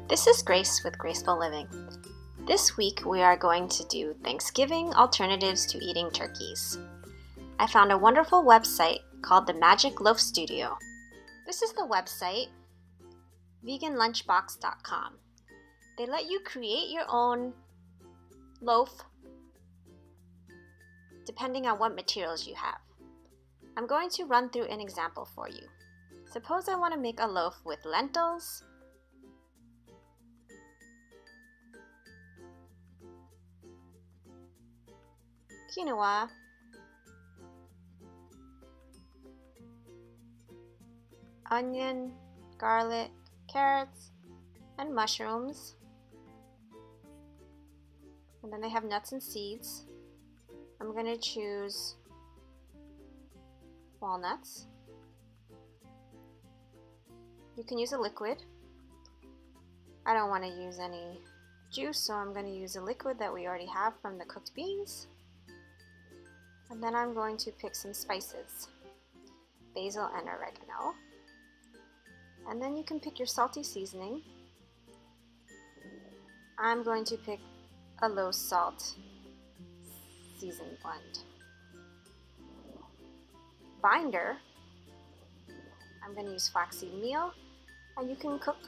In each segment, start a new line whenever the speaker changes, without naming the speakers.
This is Grace with Graceful Living. This week we are going to do Thanksgiving alternatives to eating turkeys. I found a wonderful website called the Magic Loaf Studio. This is the website, veganlunchbox.com. They let you create your own loaf depending on what materials you have. I'm going to run through an example for you. Suppose I want to make a loaf with lentils, quinoa, onion, garlic, carrots, and mushrooms. And then I have nuts and seeds. I'm going to choose walnuts. You can use a liquid. I don't want to use any juice, so I'm going to use a liquid that we already have from the cooked beans. And then I'm going to pick some spices, basil and oregano. And then you can pick your salty seasoning. I'm going to pick a low salt seasoned blend. Binder, I'm going to use flaxseed meal, and you can cook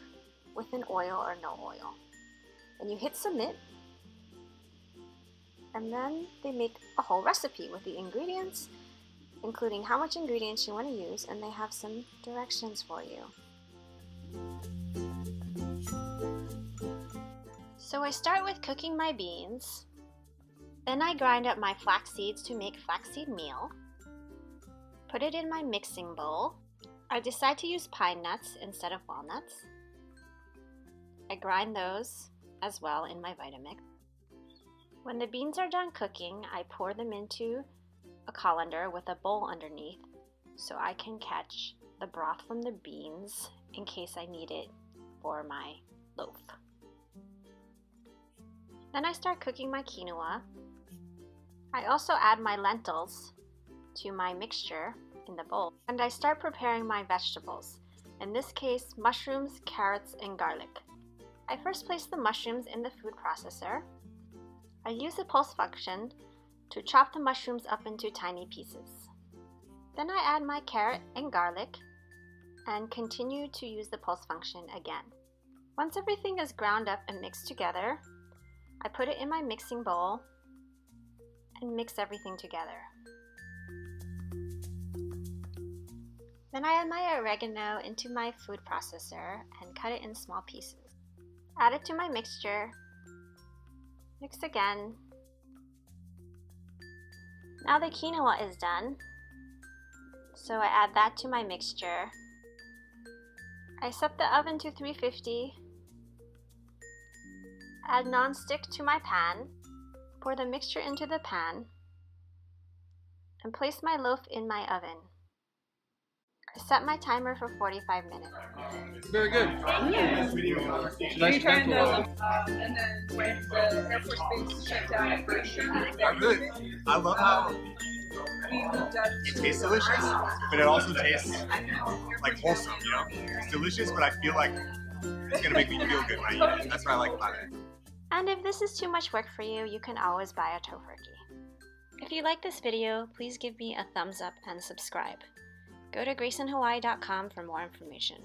with an oil or no oil. And you hit submit, and then they make a whole recipe with the ingredients, including how much ingredients you want to use, and they have some directions for you. So I start with cooking my beans, then I grind up my flax seeds to make flaxseed meal, put it in my mixing bowl. I decide to use pine nuts instead of walnuts. I grind those as well in my Vitamix. When the beans are done cooking, I pour them into a colander with a bowl underneath so I can catch the broth from the beans in case I need it for my loaf. Then I start cooking my quinoa. I also add my lentils to my mixture in the bowl, and I start preparing my vegetables, in this case mushrooms, carrots, and garlic. I first place the mushrooms in the food processor. I use the pulse function to chop the mushrooms up into tiny pieces. Then I add my carrot and garlic and continue to use the pulse function again. Once everything is ground up and mixed together, I put it in my mixing bowl and mix everything together. Then I add my oregano into my food processor and cut it in small pieces. Add it to my mixture, mix again. Now the quinoa is done, so I add that to my mixture. I set the oven to 350, add non-stick to my pan, pour the mixture into the pan, and place my loaf in my oven. I set my timer for 45 minutes.
Very good.
Nice.
Nice
Trying
gentle.
and then when the Air Force Base shut down for sure.
I love how it tastes delicious, but it also tastes like wholesome, you know? It's delicious, but I feel like it's gonna make me feel good when I eat it. That's what I like about it.
And if this is too much work for you, you can always buy a tofurkey. If you like this video, please give me a thumbs up and subscribe. Go to graceinhawaii.com for more information.